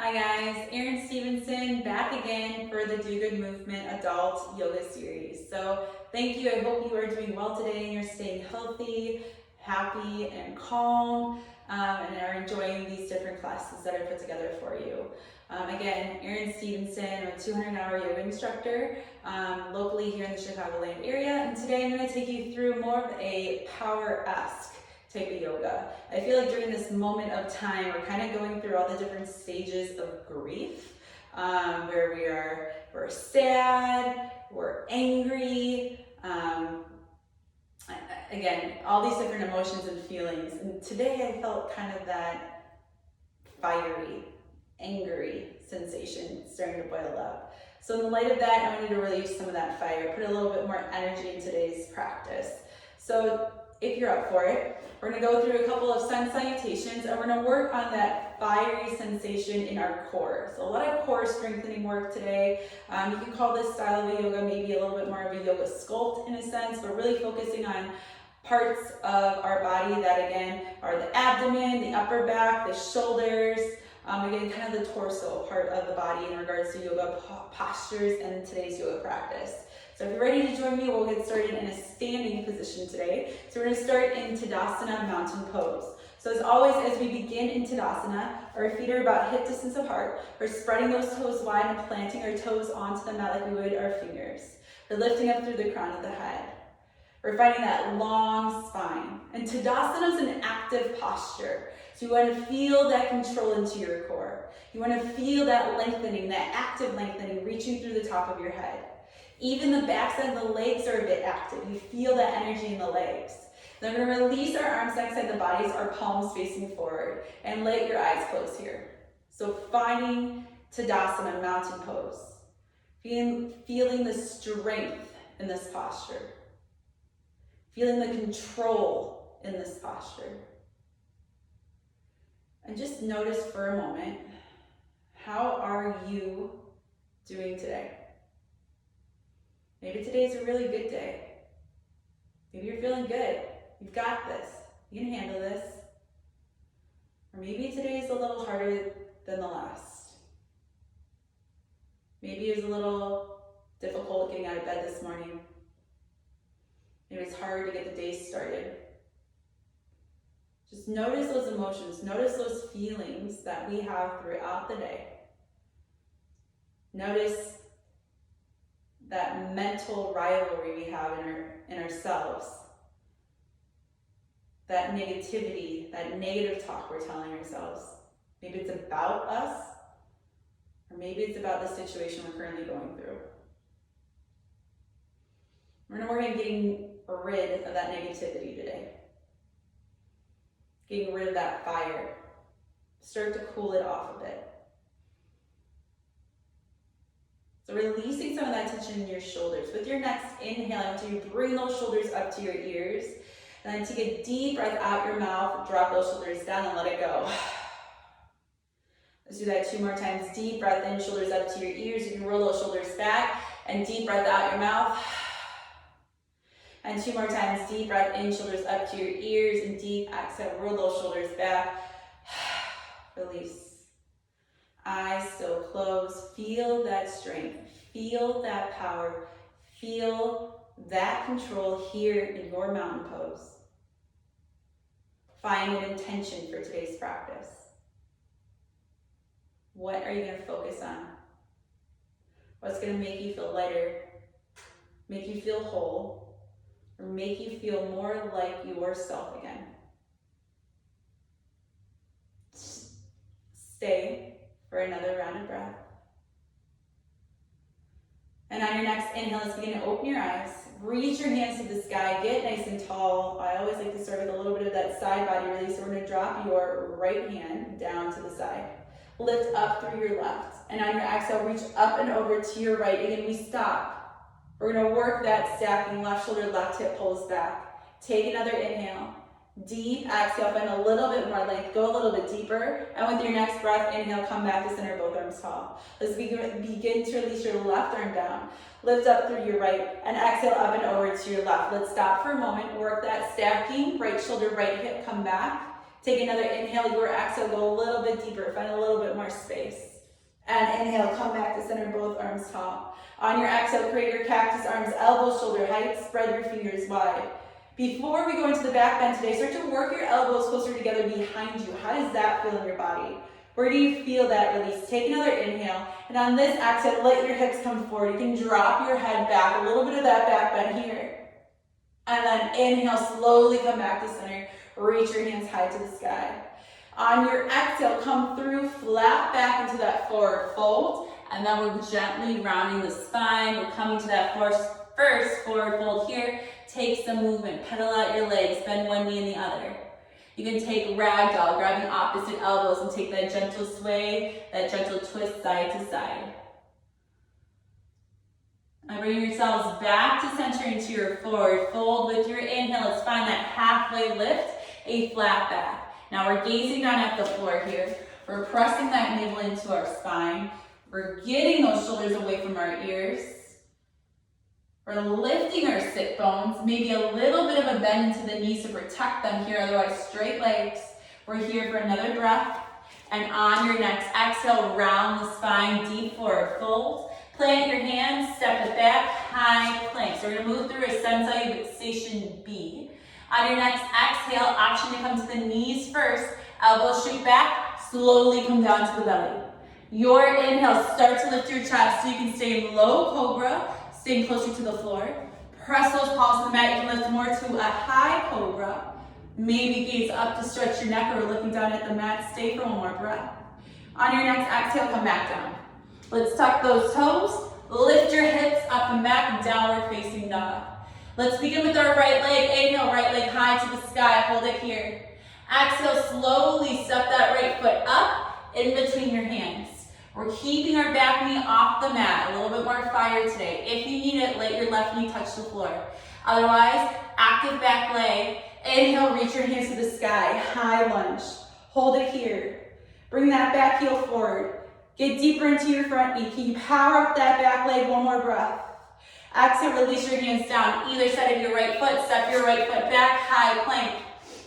Hi guys, Erin Stevenson back again for the Do Good Movement Adult Yoga Series. So thank you. I hope you are doing well today and you're staying healthy, happy, and calm, and are enjoying these different classes that I put together for you. Again, Erin Stevenson, I'm a 200-hour yoga instructor locally here in the Chicagoland area, and today I'm going to take you through more of a power-esque type of yoga. I feel like during this moment of time, we're kind of going through all the different stages of grief, where we're sad, we're angry, again, all these different emotions and feelings. And today I felt kind of that fiery, angry sensation starting to boil up. So in the light of that, I wanted to release some of that fire, put a little bit more energy in today's practice. So if you're up for it, we're going to go through a couple of sun salutations and we're going to work on that fiery sensation in our core. So a lot of core strengthening work today. You can call this style of a yoga maybe a little bit more of a yoga sculpt in a sense, but really focusing on parts of our body that again are the abdomen, the upper back, the shoulders, again kind of the torso part of the body in regards to yoga postures and today's yoga practice. So if you're ready to join me, we'll get started in a standing position today. So we're going to start in Tadasana Mountain Pose. So as always, as we begin in Tadasana, our feet are about hip distance apart. We're spreading those toes wide and planting our toes onto the mat like we would our fingers. We're lifting up through the crown of the head. We're finding that long spine. And Tadasana is an active posture. So you want to feel that control into your core. You want to feel that lengthening, that active lengthening reaching through the top of your head. Even the backside of the legs are a bit active. You feel that energy in the legs. Then we're going to release our arms outside the bodies, our palms facing forward. And let your eyes close here. So finding Tadasana, mountain pose. Feeling the strength in this posture. Feeling the control in this posture. And just notice for a moment, how are you doing today? Maybe today's a really good day. Maybe you're feeling good. You've got this. You can handle this. Or maybe today's a little harder than the last. Maybe it was a little difficult getting out of bed this morning. Maybe it's hard to get the day started. Just notice those emotions. Notice those feelings that we have throughout the day. Notice that mental rivalry we have in ourselves. That negativity, that negative talk we're telling ourselves. Maybe it's about us, or maybe it's about the situation we're currently going through. We're going to work on getting rid of that negativity today. Getting rid of that fire. Start to cool it off a bit. So releasing some of that tension in your shoulders. With your next inhale, I want you to bring those shoulders up to your ears. And then take a deep breath out your mouth, drop those shoulders down and let it go. Let's do that 2 more times. Deep breath in, shoulders up to your ears. You can roll those shoulders back and deep breath out your mouth. And 2 more times, deep breath in, shoulders up to your ears, and deep exhale, roll those shoulders back. Release. Eyes still closed. Feel that strength. Feel that power. Feel that control here in your mountain pose. Find an intention for today's practice. What are you going to focus on? What's going to make you feel lighter, make you feel whole, or make you feel more like yourself again? Stay for another round of breath. And on your next inhale, let's begin to open your eyes. Reach your hands to the sky. Get nice and tall. I always like to start with a little bit of that side body release. So we're going to drop your right hand down to the side. Lift up through your left. And on your exhale, reach up and over to your right. Again, we stop. We're going to work that stacking left shoulder, left hip pulls back. Take another inhale. Deep exhale, find a little bit more length. Go a little bit deeper. And with your next breath, inhale, come back to center, both arms tall. Let's begin to release your left arm down. Lift up through your right and exhale up and over to your left. Let's stop for a moment. Work that stacking. Right shoulder, right hip, come back. Take another inhale, your exhale, go a little bit deeper, find a little bit more space. And inhale, come back to center, both arms tall. On your exhale, create your cactus arms, elbows shoulder height, spread your fingers wide. Before we go into the back bend today, start to work your elbows closer together behind you. How does that feel in your body? Where do you feel that release? Take another inhale, and on this exhale, let your hips come forward. You can drop your head back, a little bit of that back bend here. And then inhale, slowly come back to center. Reach your hands high to the sky. On your exhale, come through, flat back into that forward fold, and then we're gently rounding the spine. We're coming to that first forward fold here. Take some movement, pedal out your legs, bend one knee and the other. You can take ragdoll, grabbing opposite elbows and take that gentle sway, that gentle twist side to side. And bring yourselves back to center into your forward fold. With your inhale, let's find that halfway lift, a flat back. Now we're gazing down at the floor here. We're pressing that navel into our spine. We're getting those shoulders away from our ears. We're lifting our sit bones, maybe a little bit of a bend into the knees to protect them here, otherwise straight legs. We're here for another breath. And on your next exhale, round the spine, deep forward fold. Plant your hands, step it back, high plank. So we're gonna move through a sensation B. On your next exhale, option to come to the knees first. Elbows shoot back, slowly come down to the belly. Your inhale, start to lift your chest so you can stay in low cobra, staying closer to the floor. Press those palms to the mat. You can lift more to a high cobra. Maybe gaze up to stretch your neck, or looking down at the mat. Stay for one more breath. On your next exhale, come back down. Let's tuck those toes. Lift your hips up and back, downward facing dog. Let's begin with our right leg. Inhale, right leg high to the sky. Hold it here. Exhale, slowly step that right foot up in between your hands. We're keeping our back knee off the mat. A little bit more fire today. If you need it, let your left knee touch the floor. Otherwise, active back leg. Inhale, reach your hands to the sky. High lunge. Hold it here. Bring that back heel forward. Get deeper into your front knee. Can you power up that back leg? One more breath. Exhale, release your hands down. Either side of your right foot. Step your right foot back. High plank.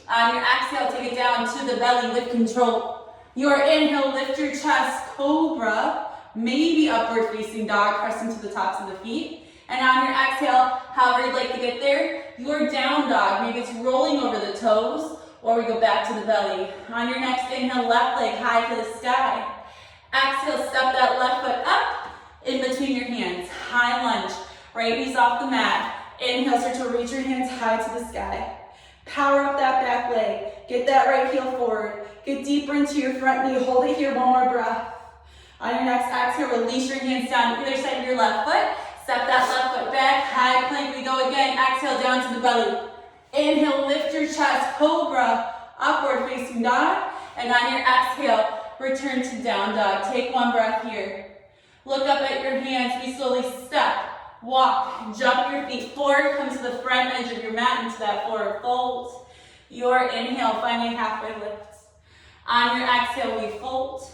On your exhale, take it down to the belly with control. Your inhale, lift your chest, cobra, maybe upward facing dog, pressing to the tops of the feet. And on your exhale, however you'd like to get there, your down dog, maybe it's rolling over the toes, or we go back to the belly. On your next inhale, left leg high to the sky. Exhale, step that left foot up in between your hands. High lunge, right knees off the mat. Inhale, start to reach your hands high to the sky. Power up that back leg. Get that right heel forward. Get deeper into your front knee. Hold it here, one more breath. On your next exhale, release your hands down either side of your left foot. Step that left foot back, high plank. We go again. Exhale down to the belly. Inhale, lift your chest, cobra, upward facing dog. And on your exhale, return to down dog. Take one breath here. Look up at your hands. We slowly step, walk, jump your feet forward. Come to the front edge of your mat into that forward fold. Your inhale, finding halfway lift. On your exhale, we fold.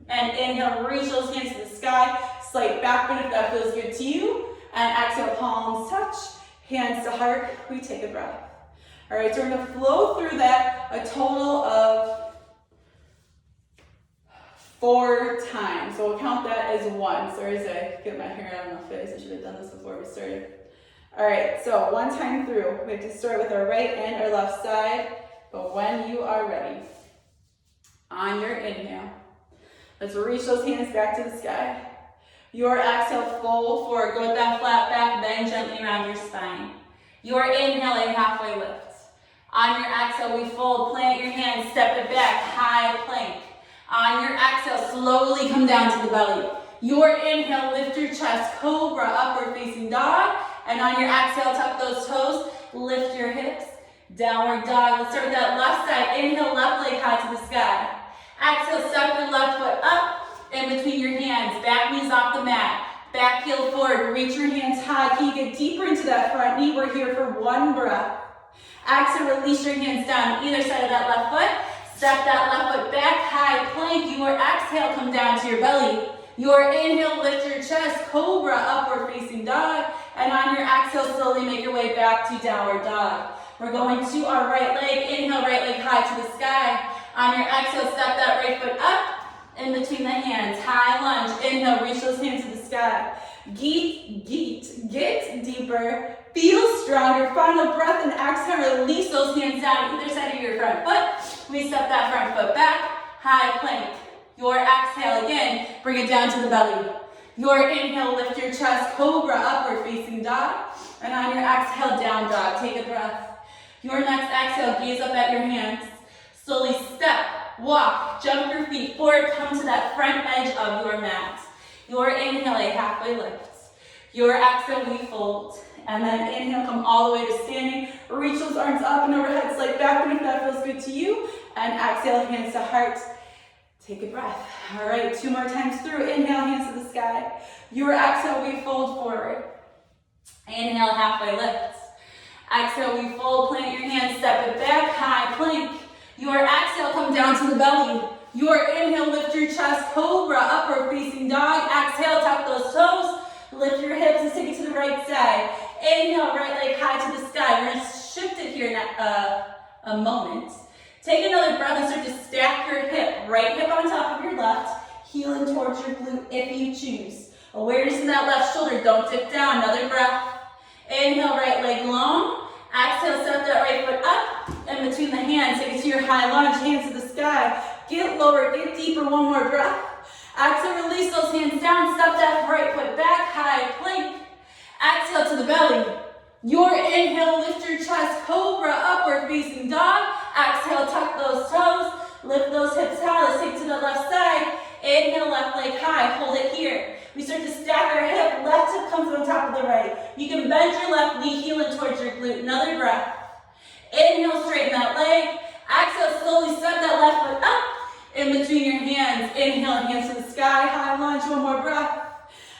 And inhale, reach those hands to the sky. Slight back bend if that feels good to you. And exhale, palms touch, hands to heart. We take a breath. All right, so we're gonna flow through that a total of 4 times. So we'll count that as 1. Sorry as I get my hair out of my face. I should have done this before we started. All right, so 1 time through. We have to start with our right and our left side, but when you are ready. On your inhale, let's reach those hands back to the sky. Your exhale, fold forward. Go with that flat back, bend gently around your spine. Your inhale, a halfway lift. On your exhale, we fold, plant your hands, step it back, high plank. On your exhale, slowly come down to the belly. Your inhale, lift your chest, cobra, upward facing dog. And on your exhale, tuck those toes, lift your hips. Downward dog. Let's start with that left side. Inhale, left leg high to the sky. Exhale, step your left foot up in between your hands. Back knees off the mat. Back heel forward. Reach your hands high. Can you get deeper into that front knee? We're here for 1 breath. Exhale, release your hands down either side of that left foot. Step that left foot back, high plank. Your exhale, come down to your belly. Your inhale, lift your chest, cobra, upward facing dog. And on your exhale, slowly make your way back to downward dog. We're going to our right leg. Inhale, right leg high to the sky. On your exhale, step that right foot up in between the hands. High lunge. Inhale, reach those hands to the sky. Get deeper. Feel stronger. Final breath and exhale. Release those hands down either side of your front foot. We step that front foot back. High plank. Your exhale again. Bring it down to the belly. Your inhale, lift your chest. Cobra, upward facing dog. And on your exhale, down dog. Take a breath. Your next exhale, gaze up at your hands. Slowly step, walk, jump your feet forward. Come to that front edge of your mat. Your inhale, a halfway lift. Your exhale, we fold. And then inhale, come all the way to standing. Reach those arms up and overhead, slight back bend if that feels good to you. And exhale, hands to heart. Take a breath. All right, 2 more times through. Inhale, hands to the sky. Your exhale, we fold forward. Inhale, halfway lift. Exhale, we fold, plant your hands, step it back, high plank. Your exhale, come down to the belly. Your inhale, lift your chest, cobra, upward facing dog. Exhale, tuck those toes. Lift your hips and take it to the right side. Inhale, right leg high to the sky. We're going to shift it here in a moment. Take another breath and start to stack your hip. Right hip on top of your left, heeling towards your glute if you choose. Awareness in that left shoulder. Don't dip down. Another breath. Inhale, right leg long. Exhale, step that right foot up in between the hands. Take it to your high lunge, hands to the sky. Get lower, get deeper, 1 more breath. Exhale, release those hands down. Step that right foot back, high plank. Exhale to the belly. Your inhale, lift your chest, cobra, upward facing dog. Exhale, tuck those toes. Lift those hips high. Let's take it to the left side. Inhale, left leg high. Hold it here. We start to stack our hip. Left hip comes on top of the right. You can bend your left knee, heeling towards your glute. Another breath. Inhale, straighten that leg. Exhale, slowly step that left foot up in between your hands. Inhale, hands to the sky. High lunge, 1 more breath.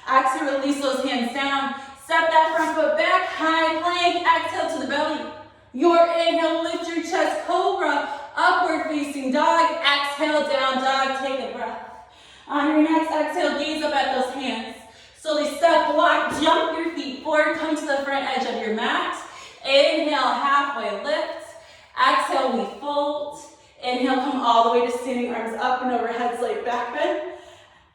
Exhale, release those hands down. Step that front foot back. High plank. Exhale to the belly. Your inhale, lift your chest, cobra, upward facing dog. Exhale, down dog. Take a breath. On your next exhale, gaze up at those hands. Slowly step, walk, jump your feet forward. Come to the front edge of your mat. Inhale, halfway lift. Exhale, we fold. Inhale, come all the way to standing, arms up and overhead, slight back bend.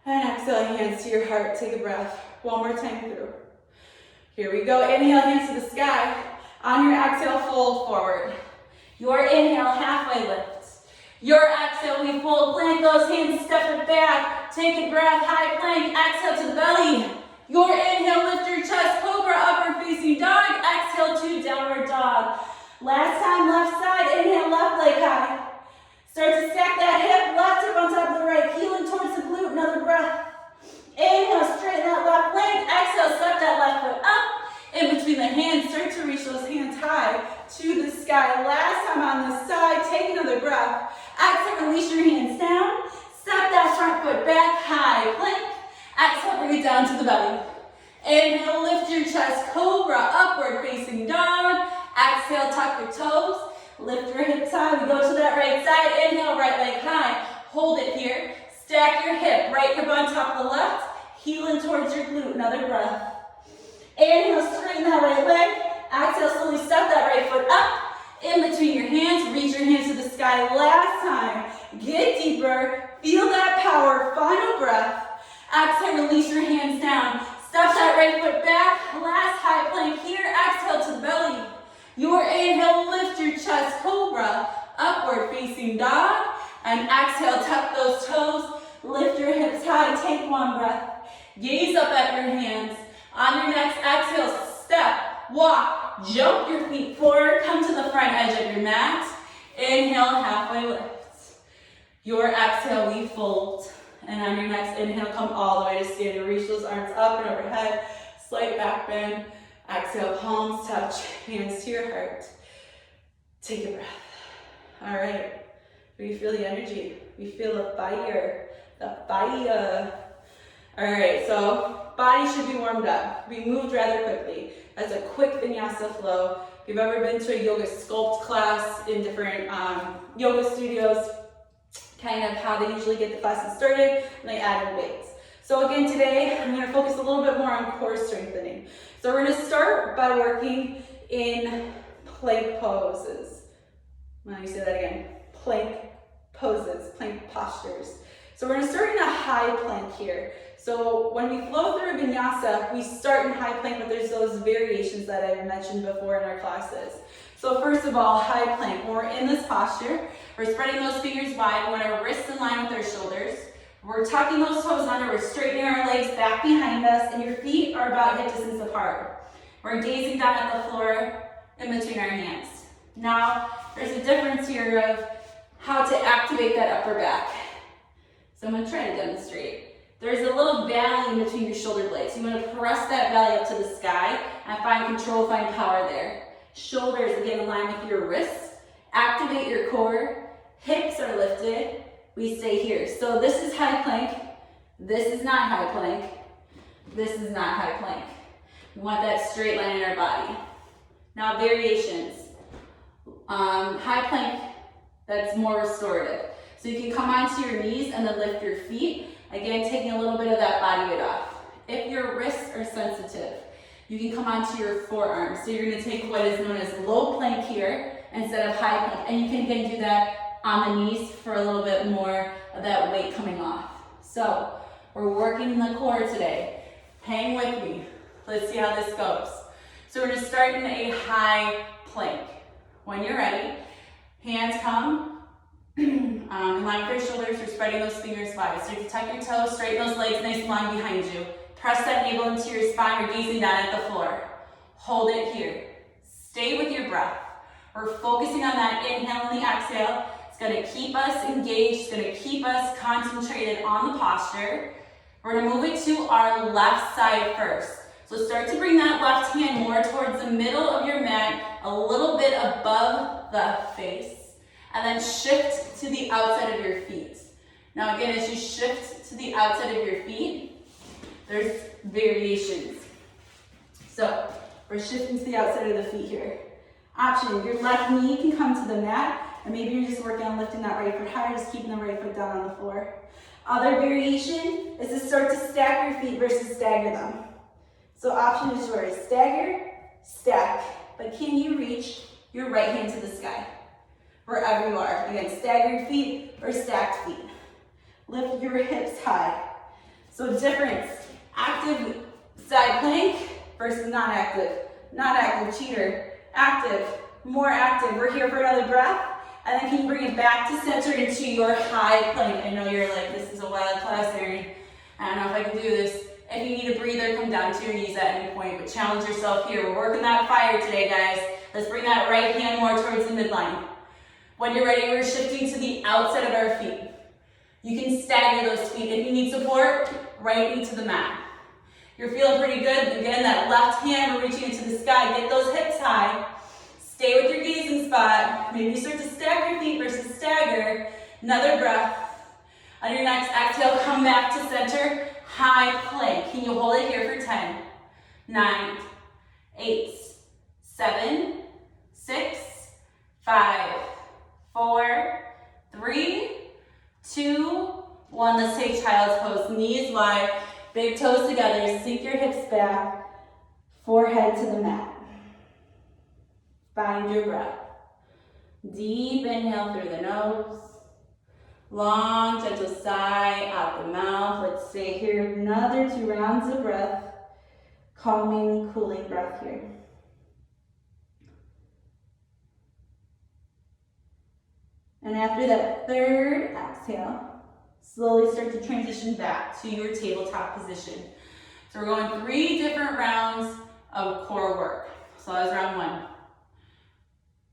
And exhale, hands to your heart. Take a breath. 1 more time through. Here we go. Inhale, hands to the sky. On your exhale, fold forward. Your inhale, halfway lift. Your exhale, we fold, plant those hands, step it back. Take a breath, high plank. Exhale to the belly. Your inhale, lift your chest, cobra, upward facing dog. Exhale to downward dog. Last time, left side. Inhale, left leg high. Start to stack that hip, left hip on top of the right, heeling towards the glute. Another breath. Inhale, straighten that left leg. Exhale, step that left foot up. In between the hands, start to reach those hands high to the sky. Last time on this side, take another breath. Exhale, release your hands down. Step that front foot back, high plank. Exhale, bring it down to the belly. Inhale, lift your chest, cobra, upward facing dog. Exhale, tuck your toes. Lift your hips high. We go to that right side. Inhale, right leg high. Hold it here. Stack your hip. Right hip on top of the left. Heeling towards your glute. Another breath. Inhale, straighten that right leg. Exhale, slowly step that right foot up. In between your hands. Reach your hands to the sky. Last time. Get deeper. Feel that power. Final breath. Exhale, release your hands down. Step that right foot back. Last high plank here. Exhale to the belly. Your inhale, lift your chest, cobra, upward facing dog. And exhale, tuck those toes. Lift your hips high. Take 1 breath. Gaze up at your hands. On your next exhale, step, walk, jump your feet forward. Come to the front edge of your mat. Inhale, halfway lift. Your exhale, we fold. And on your next inhale, come all the way to standing. Reach those arms up and overhead. Slight back bend. Exhale, palms touch. Hands to your heart. Take a breath. All right. We feel the energy. We feel the fire. The fire. All right, so body should be warmed up. We moved rather quickly. That's a quick vinyasa flow. If you've ever been to a yoga sculpt class in different yoga studios, kind of how they usually get the classes started, and they add in weights. So again, today, I'm gonna focus a little bit more on core strengthening. So we're gonna start by working in plank poses. Let me say that again. Plank poses, plank postures. So we're gonna start in a high plank here. So when we flow through vinyasa, we start in high plank, but there's those variations that I've mentioned before in our classes. So first of all, high plank. When we're in this posture, we're spreading those fingers wide. We want our wrists in line with our shoulders. We're tucking those toes under, we're straightening our legs back behind us, and your feet are about hip distance apart. We're gazing down at the floor in between our hands. Now, there's a difference here of how to activate that upper back. So I'm gonna try to demonstrate. There's a little valley in between your shoulder blades. You wanna press that valley up to the sky and find control, find power there. Shoulders, again, align with your wrists. Activate your core. Hips are lifted. We stay here. So this is high plank. This is not high plank. This is not high plank. We want that straight line in our body. Now variations. High plank, that's more restorative. So you can come onto your knees and then lift your feet. Again, taking a little bit of that body weight off. If your wrists are sensitive, you can come onto your forearms. So you're gonna take what is known as low plank here instead of high plank. And you can again do that on the knees for a little bit more of that weight coming off. So we're working the core today. Hang with me. Let's see how this goes. So we're gonna start in a high plank. When you're ready, hands come in line with your shoulders. You're spreading those fingers wide. So you can tuck your toes, straighten those legs nice and long behind you. Press that navel into your spine. You're gazing down at the floor. Hold it here. Stay with your breath. We're focusing on that inhale and the exhale. It's gonna keep us engaged. It's gonna keep us concentrated on the posture. We're gonna move it to our left side first. So start to bring that left hand more towards the middle of your mat, a little bit above the face, and then shift to the outside of your feet. Now again, as you shift to the outside of your feet, there's variations. So we're shifting to the outside of the feet here. Option, your left knee can come to the mat, and maybe you're just working on lifting that right foot higher, just keeping the right foot down on the floor. Other variation is to start to stack your feet versus stagger them. So option is yours, stagger, stack, but can you reach your right hand to the sky? Wherever you are. Again, staggered feet or stacked feet. Lift your hips high. So difference, active side plank versus non-active. Not-active, cheater. Active, more active. We're here for another breath. And then can you bring it back to center into your high plank? I know you're like, this is a wild class, Erin. I don't know if I can do this. If you need a breather, come down to your knees at any point, but challenge yourself here. We're working that fire today, guys. Let's bring that right hand more towards the midline. When you're ready, we're shifting to the outside of our feet. You can stagger those feet. If you need support, right knee to the mat. You're feeling pretty good. Again, that left hand, we're reaching into the sky. Get those hips high. Stay with your gazing spot. Maybe start to stack your feet versus stagger. Another breath. On your next exhale, come back to center. High plank. Can you hold it here for 10, 9, 8, 7, 6, 5, 4, 3, 2, 1. Let's take child's pose. Knees wide, big toes together. Sink your hips back, forehead to the mat. Find your breath. Deep inhale through the nose. Long, gentle sigh out the mouth. Let's stay here another 2 rounds of breath. Calming, cooling breath here. And after that third exhale, slowly start to transition back to your tabletop position. So we're going 3 different rounds of core work. So that was round 1.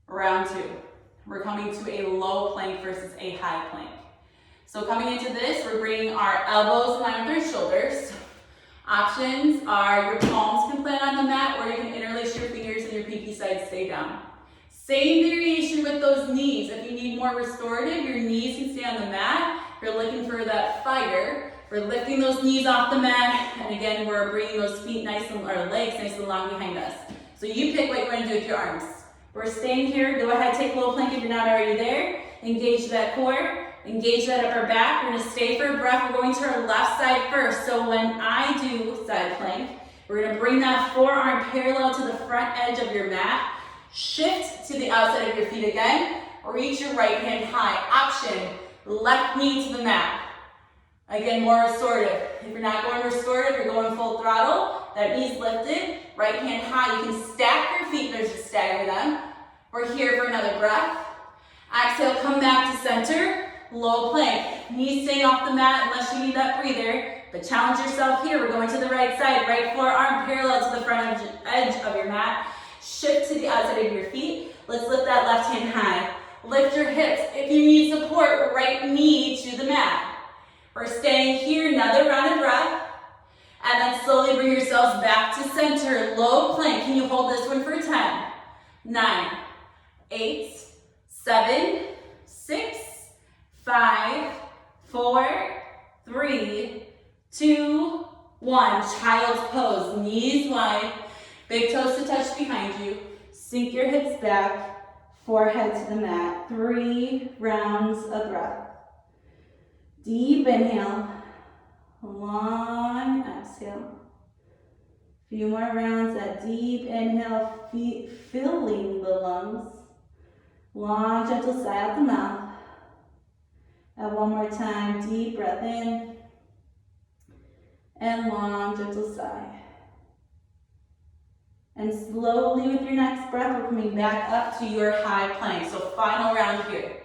Round 2, we're coming to a low plank versus a high plank. So coming into this, we're bringing our elbows in line with our shoulders. Options are your palms can plant on the mat, or you can interlace your fingers and your pinky side stay down. Same variation with those knees. If you need more restorative, your knees can stay on the mat. If you're looking for that fire, we're lifting those knees off the mat, and again, we're bringing those feet nice and, or legs nice and long behind us. So you pick what you want to do with your arms. We're staying here. Go ahead, take low plank if you're not already there. Engage that core. Engage that upper back. We're going to stay for a breath. We're going to our left side first. So when I do side plank, we're going to bring that forearm parallel to the front edge of your mat. Shift to the outside of your feet again. Reach your right hand high. Option, left knee to the mat. Again, more restorative. If you're not going restorative, you're going full throttle. That knee's lifted, right hand high. You can stack your feet, there's just stagger them. We're here for another breath. Exhale, come back to center, low plank. Knees staying off the mat unless you need that breather, but challenge yourself here. We're going to the right side, right forearm parallel to the front edge of your mat. Shift to the outside of your feet. Let's lift that left hand high. Lift your hips. If you need support, right knee to the mat. We're staying here, another round of breath. And then slowly bring yourselves back to center, low plank. Can you hold this one for 10, 9, 8, 7, 6, 5, 4, 3, 2, 1. Child's pose, knees wide, big toes to touch behind you. Sink your hips back, forehead to the mat. 3 rounds of breath. Deep inhale, long exhale. Few more rounds, that deep inhale, filling the lungs. Long, gentle sigh out the mouth. And one more time, deep breath in. And long, gentle sigh. And slowly with your next breath, we're coming back up to your high plank. So final round here.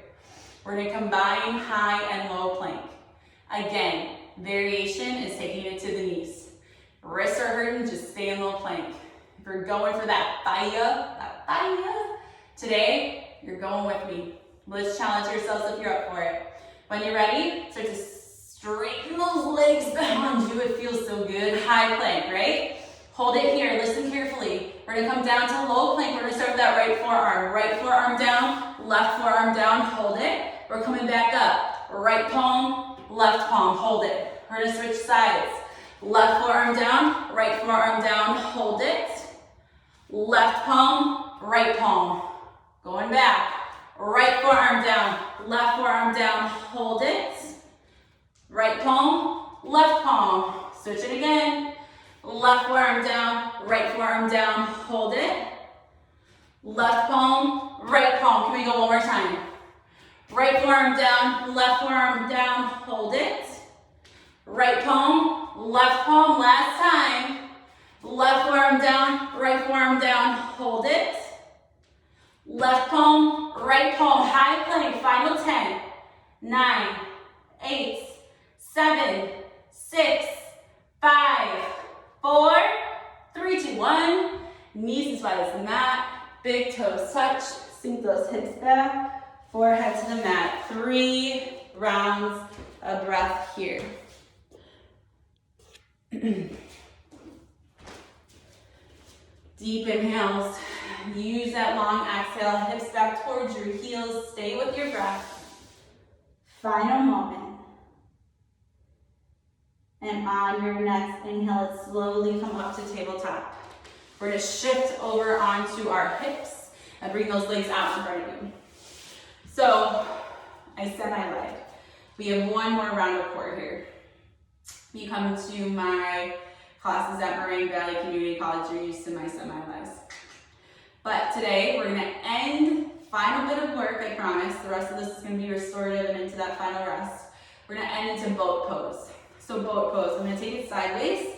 We're gonna combine high and low plank. Again, variation is taking it to the knees. Wrists are hurting, just stay in low plank. If you're going for that fire, today, you're going with me. Let's challenge yourselves if you're up for it. When you're ready, start to straighten those legs behind you. It feels so good. High plank, right? Hold it here, listen carefully. We're gonna come down to low plank. We're gonna start with that right forearm. Right forearm down, left forearm down, hold it. We're coming back up. Right palm, left palm, hold it. We're gonna switch sides. Left forearm down, right forearm down, hold it. Left palm, right palm. Going back. Right forearm down, left forearm down, hold it. Right palm, left palm. Switch it again. Left forearm down, right forearm down, hold it. Left palm, right palm. Can we go one more time? Right forearm down, left forearm down, hold it. Right palm, left palm, last time. Left forearm down, right forearm down, hold it. Left palm, right palm, high plank, final 10, 9, 8, 7, 6, 5, 4, 3, 2, 1. Knees as wide as the mat, big toes touch, sink those hips back, forehead to the mat. 3 rounds of breath here. Deep inhales. Use that long exhale, hips back towards your heels. Stay with your breath. Final moment. And on your next inhale, let's slowly come up to tabletop. We're gonna shift over onto our hips and bring those legs out in front of you. So, I semi-lied. We have one more round of core here. You come to my classes at Moraine Valley Community College, you're used to my semi-lies. But today, we're gonna end, final bit of work, I promise. The rest of this is gonna be restorative and into that final rest. We're gonna end into boat pose. So boat pose, I'm gonna take it sideways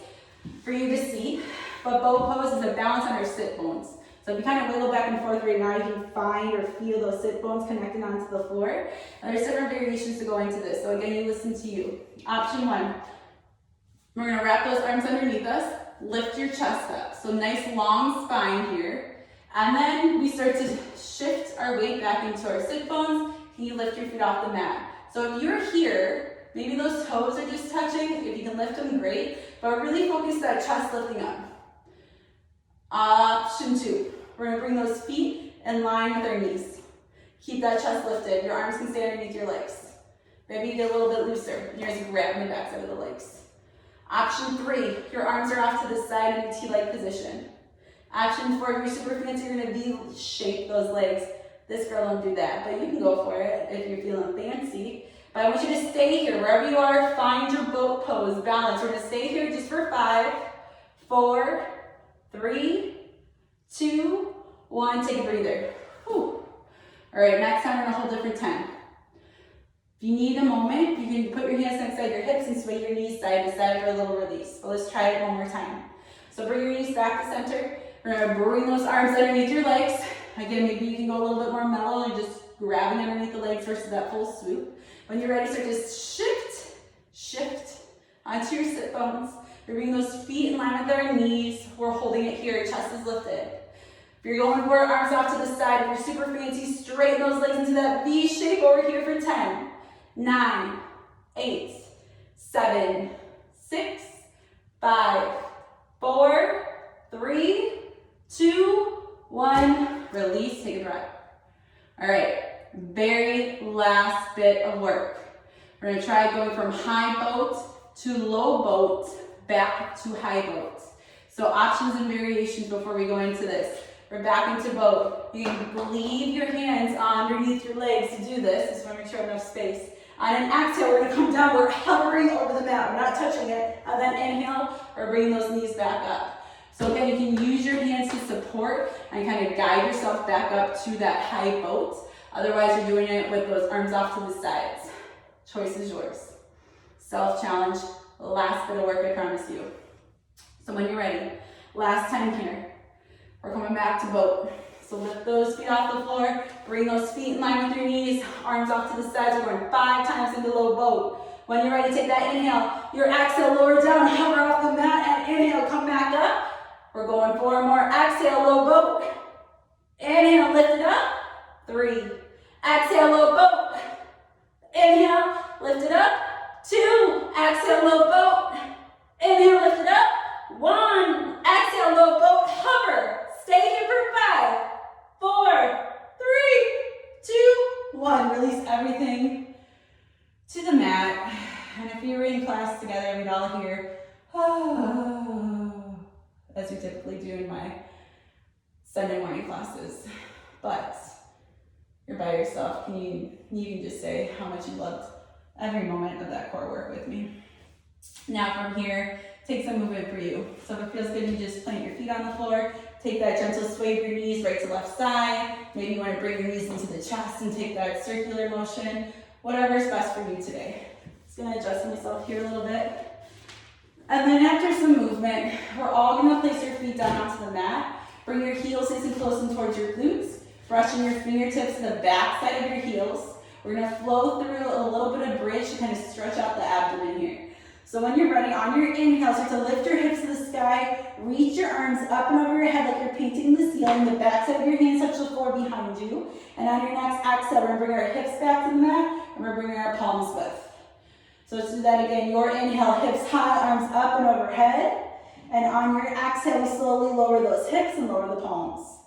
for you to see. But boat pose is a balance on our sit bones. So if you kind of wiggle back and forth right now, you can find or feel those sit bones connecting onto the floor. And there's different variations to go into this. So again, you listen to you. Option 1, we're gonna wrap those arms underneath us, lift your chest up. So nice long spine here. And then we start to shift our weight back into our sit bones. Can you lift your feet off the mat? So if you're here, maybe those toes are just touching. If you can lift them, great. But really focus that chest lifting up. Option 2, we're gonna bring those feet in line with our knees. Keep that chest lifted. Your arms can stay underneath your legs. Maybe you get a little bit looser. You're just grabbing the backside of the legs. Option 3, your arms are off to the side in a T-like position. Option 4, your super fans, you're gonna V-shape those legs. This girl don't do that, but you can go for it if you're feeling fancy. But I want you to stay here, wherever you are, find your boat pose, balance. We're gonna stay here just for 5, 4, 3, 2, 1, take a breather. Whew. All right, next time we're gonna hold it for 10. If you need a moment, you can put your hands next to your hips and sway your knees side to side for a little release. But let's try it one more time. So bring your knees back to center. We're gonna bring those arms underneath your legs. Again, maybe you can go a little bit more mellow. You're just grabbing underneath the legs versus that full swoop. When you're ready, start to shift onto your sit bones. We're bringing those feet in line with our knees. We're holding it here, chest is lifted. If you're going for arms off to the side, if you're super fancy, straighten those legs into that V shape over here for 10, 9, 8, 7, 6, 5, 4, 3, 2, 1. Release, take a breath. All right, very last bit of work. We're gonna try going from high boat to low boat, back to high boat. So options and variations before we go into this. We're back into boat. You can leave your hands underneath your legs to do this. Just want to make sure I have enough space. On an exhale, we're gonna come down. We're hovering over the mat. We're not touching it. And then inhale, we're bringing those knees back up. So again, you can use your hands to support and kind of guide yourself back up to that high boat. Otherwise, you're doing it with those arms off to the sides. Choice is yours. Self-challenge, last bit of work, I promise you. So when you're ready, last time here, we're coming back to boat. So lift those feet off the floor, bring those feet in line with your knees, arms off to the sides. We're going 5 times into low boat. When you're ready, take that inhale. Your exhale, lower down, hover off the mat, and inhale, come back up. We're going 4 more. Exhale, low boat. Inhale, lift it up. 3. Exhale, low boat. Inhale, lift it up. 2. Exhale, low boat. Inhale, lift it up. 1. Exhale, low boat. Hover. Stay here for 5, 4, 3, 2, 1. Release everything to the mat. And if you were in class together, we'd all hear, oh, as we typically do in my Sunday morning classes. But you're by yourself. You can just say how much you loved every moment of that core work with me. Now from here, take some movement for you. So if it feels good, you just plant your feet on the floor. Take that gentle sway of your knees right to left side. Maybe you want to bring your knees into the chest and take that circular motion. Whatever's best for you today. Just gonna adjust myself here a little bit. And then after some movement, we're all gonna place your feet down onto the mat. Bring your heels nice and close and towards your glutes. Brushing your fingertips to the back side of your heels. We're gonna flow through a little bit of bridge to kind of stretch out the abdomen here. So when you're ready, on your inhale, start to lift your hips to the sky, reach your arms up and over your head like you're painting the ceiling. The back side of your hands touch the floor behind you. And on your next exhale, we're gonna bring our hips back to the mat, and we're bringing our palms width. So let's do that again. Your inhale, hips high, arms up and overhead. And on your exhale, we slowly lower those hips and lower the palms.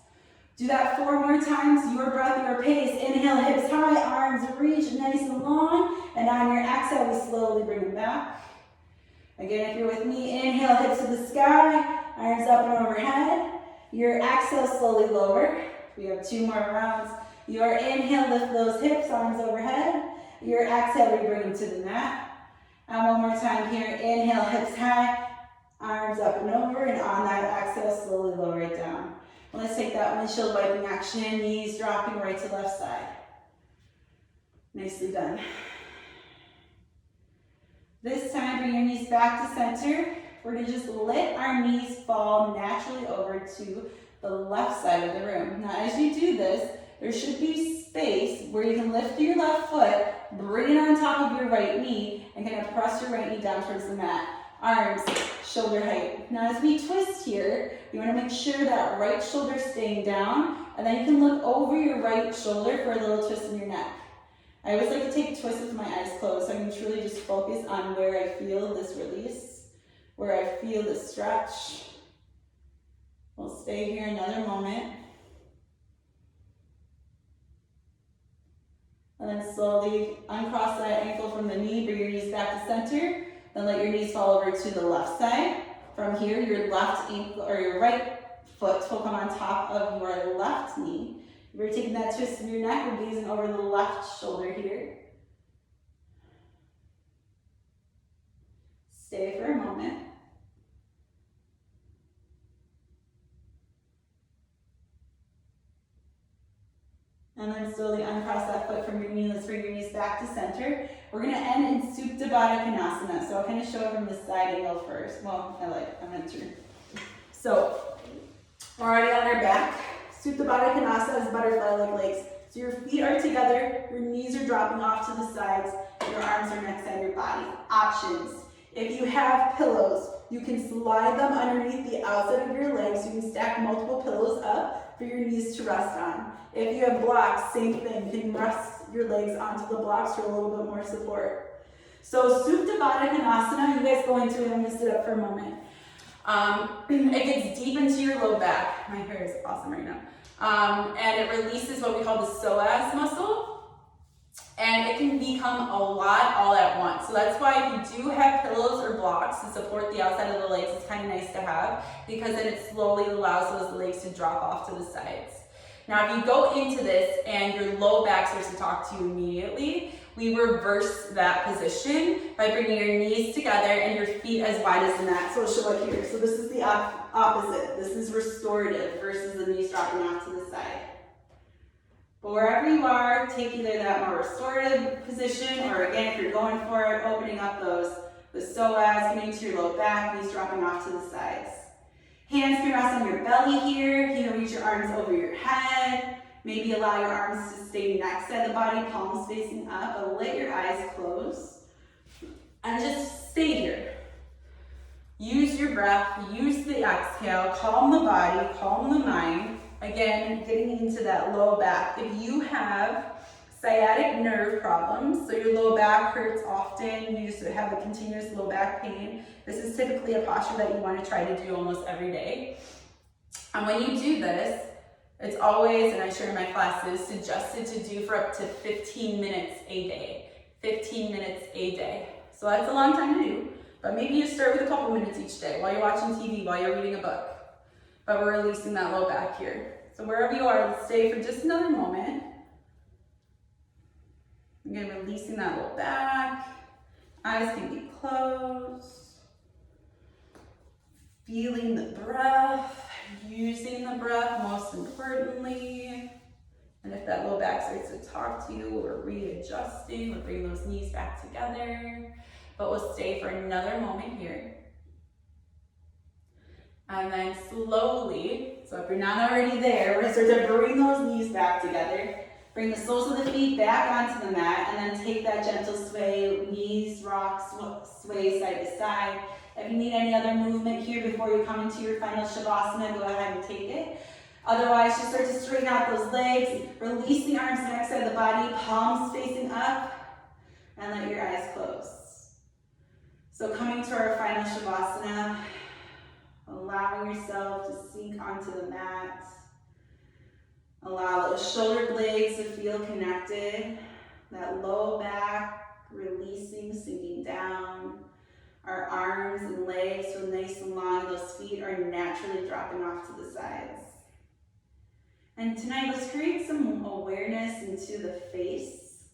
Do that 4 more times, your breath, your pace. Inhale, hips high, arms reach nice and long. And on your exhale, we slowly bring them back. Again, if you're with me, inhale, hips to the sky, arms up and overhead. Your exhale, slowly lower. We have 2 more rounds. Your inhale, lift those hips, arms overhead. Your exhale, we bring them to the mat. And one more time here, inhale, hips high, arms up and over. And on that exhale, slowly lower it down. And let's take that windshield wiping action, knees dropping right to left side. Nicely done. This time, bring your knees back to center. We're gonna just let our knees fall naturally over to the left side of the room. Now, as you do this, there should be space where you can lift your left foot, bring it on top of your right knee, and kind of press your right knee down towards the mat. Arms, shoulder height. Now, as we twist here, you wanna make sure that right shoulder's staying down, and then you can look over your right shoulder for a little twist in your neck. I always like to take twists with my eyes closed so I can truly just focus on where I feel this release, where I feel this stretch. We'll stay here another moment. And then slowly uncross that ankle from the knee, bring your knees back to center, then let your knees fall over to the left side. From here, your left ankle or your right foot will come on top of your left knee. We're taking that twist in your neck, we're gazing over the left shoulder here. Stay for a moment. And then slowly uncross that foot from your knee. Let's bring your knees back to center. We're gonna end in Supta Baddha Konasana. So I'll kind of show it from the side angle first. Well, I'm gonna turn. So we're already on our back. Supta Baddha Konasana is butterfly-like legs. So your feet are together, your knees are dropping off to the sides, your arms are next to your body. Options. If you have pillows, you can slide them underneath the outside of your legs. You can stack multiple pillows up for your knees to rest on. If you have blocks, same thing. You can rest your legs onto the blocks for a little bit more support. So Supta Baddha Konasana, you guys go into it. I'm gonna sit up for a moment. It gets deep into your low back. My hair is awesome right now. And it releases what we call the psoas muscle. And it can become a lot all at once. So that's why if you do have pillows or blocks to support the outside of the legs, it's kind of nice to have, because then it slowly allows those legs to drop off to the sides. Now, if you go into this and your low back starts to talk to you immediately, we reverse that position by bringing your knees together and your feet as wide as the mat. So I'll show it here. So this is the opposite. This is restorative versus the knees dropping off to the side. But wherever you are, take either that more restorative position, or again, if you're going for it, opening up the psoas, getting to your low back, knees dropping off to the sides. Hands can rest on your belly here. You can reach your arms over your head. Maybe allow your arms to stay next to the body, palms facing up, but let your eyes close. And just stay here. Use your breath, use the exhale, calm the body, calm the mind. Again, getting into that low back. If you have sciatic nerve problems, so your low back hurts often, you just have a continuous low back pain, this is typically a posture that you want to try to do almost every day. And when you do this, it's always, and I share in my classes, suggested to do for up to 15 minutes a day. 15 minutes a day. So that's a long time to do, but maybe you start with a couple minutes each day while you're watching TV, while you're reading a book. But we're releasing that low back here. So wherever you are, let's stay for just another moment. Again, releasing that low back. Eyes can be closed. Feeling the breath, using the breath most importantly. And if that low back starts to talk to you, we're readjusting, we're bringing those knees back together. But we'll stay for another moment here. And then slowly, so if you're not already there, we're gonna start to bring those knees back together. Bring the soles of the feet back onto the mat, and then take that gentle sway, knees rock, sway side to side. If you need any other movement here before you come into your final Shavasana, go ahead and take it. Otherwise, just start to straighten out those legs, release the arms next side of the body, palms facing up, and let your eyes close. So coming to our final Shavasana, allowing yourself to sink onto the mat. Allow those shoulder blades to feel connected. That low back releasing, sinking down. Our arms and legs feel nice and long. Those feet are naturally dropping off to the sides. And tonight, let's create some awareness into the face.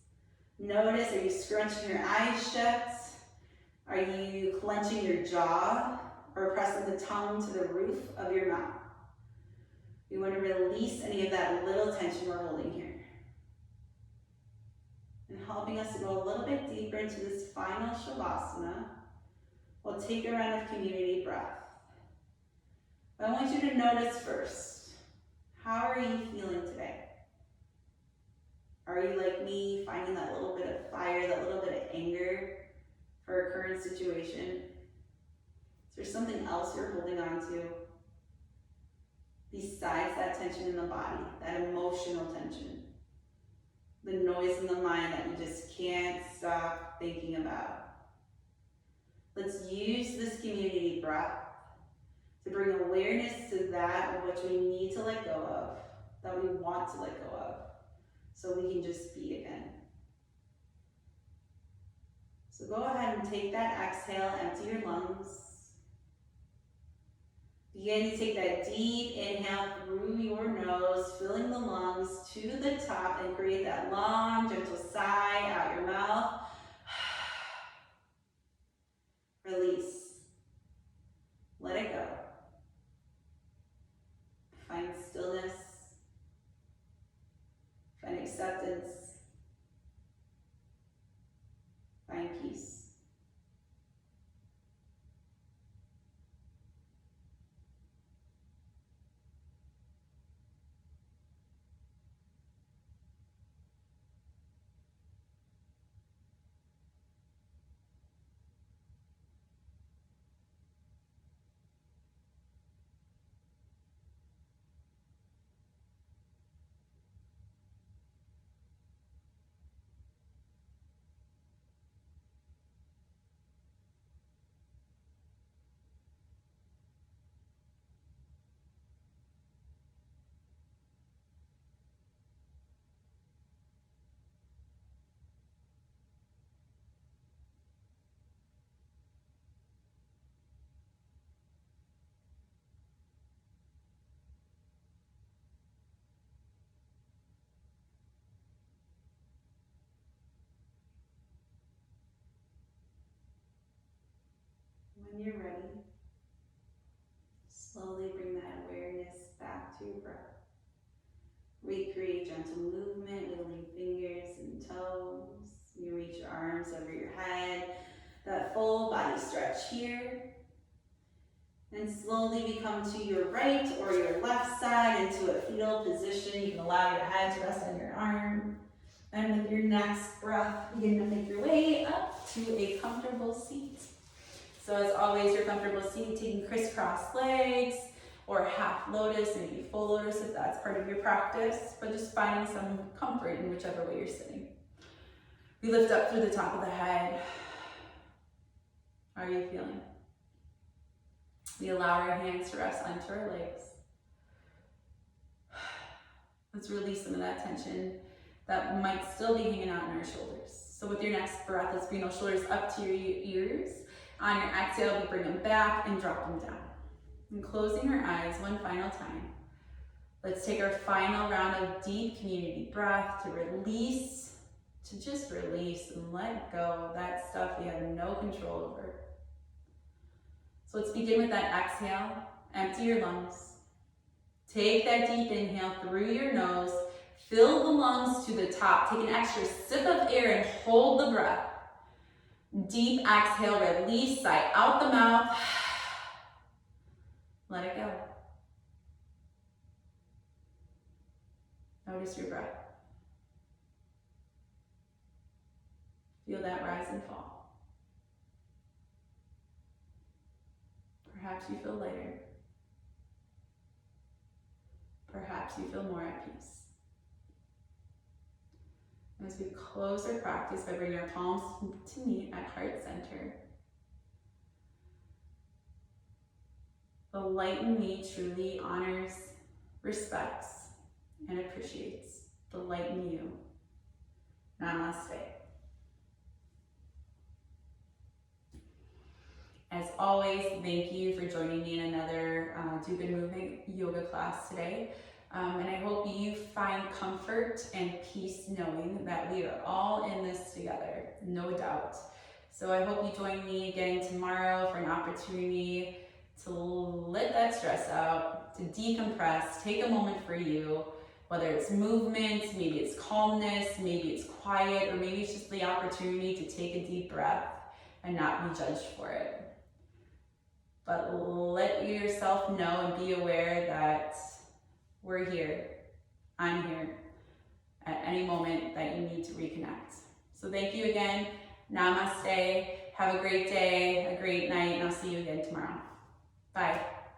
Notice, are you scrunching your eyes shut? Are you clenching your jaw? Or pressing the tongue to the roof of your mouth. We want to release any of that little tension we're holding here. And helping us to go a little bit deeper into this final Shavasana, we'll take a round of community breath. I want you to notice first, how are you feeling today? Are you like me, finding that little bit of fire, that little bit of anger for a current situation? Is there something else you're holding on to besides that tension in the body, that emotional tension, the noise in the mind that you just can't stop thinking about? Let's use this community breath to bring awareness to that of which we need to let go of, that we want to let go of, so we can just be again. So go ahead and take that exhale, empty your lungs. Begin to take that deep inhale through your nose, filling the lungs to the top, and create that long, gentle sigh out your mouth. Release. Let it go. Find stillness. Find a When you're ready, slowly bring that awareness back to your breath. Recreate gentle movement, wiggling fingers and toes. You reach your arms over your head. That full body stretch here. And slowly we come to your right or your left side into a fetal position. You can allow your head to rest on your arm. And with your next breath, begin to make your way up to a comfortable seat. So as always, your comfortable seat, taking crisscross legs or half lotus, maybe full lotus if that's part of your practice, but just finding some comfort in whichever way you're sitting. We lift up through the top of the head. How are you feeling? We allow our hands to rest onto our legs. Let's release some of that tension that might still be hanging out in our shoulders. So with your next breath, let's bring those shoulders up to your ears. On your exhale, we bring them back and drop them down. And closing our eyes one final time. Let's take our final round of deep community breath to release, to just release and let go of that stuff we have no control over. So let's begin with that exhale. Empty your lungs. Take that deep inhale through your nose. Fill the lungs to the top. Take an extra sip of air and hold the breath. Deep exhale, release, sigh out the mouth. Let it go. Notice your breath. Feel that rise and fall. Perhaps you feel lighter. Perhaps you feel more at peace. As we close our practice by bringing our palms to meet at heart center, the light in me truly honors, respects, and appreciates the light in you. Namaste. As always, thank you for joining me in another Do Good Movement yoga class today. And I hope you find comfort and peace knowing that we are all in this together, no doubt. So I hope you join me again tomorrow for an opportunity to let that stress out, to decompress, take a moment for you, whether it's movement, maybe it's calmness, maybe it's quiet, or maybe it's just the opportunity to take a deep breath and not be judged for it. But let yourself know and be aware that we're here. I'm here at any moment that you need to reconnect. So thank you again. Namaste. Have a great day, a great night, and I'll see you again tomorrow.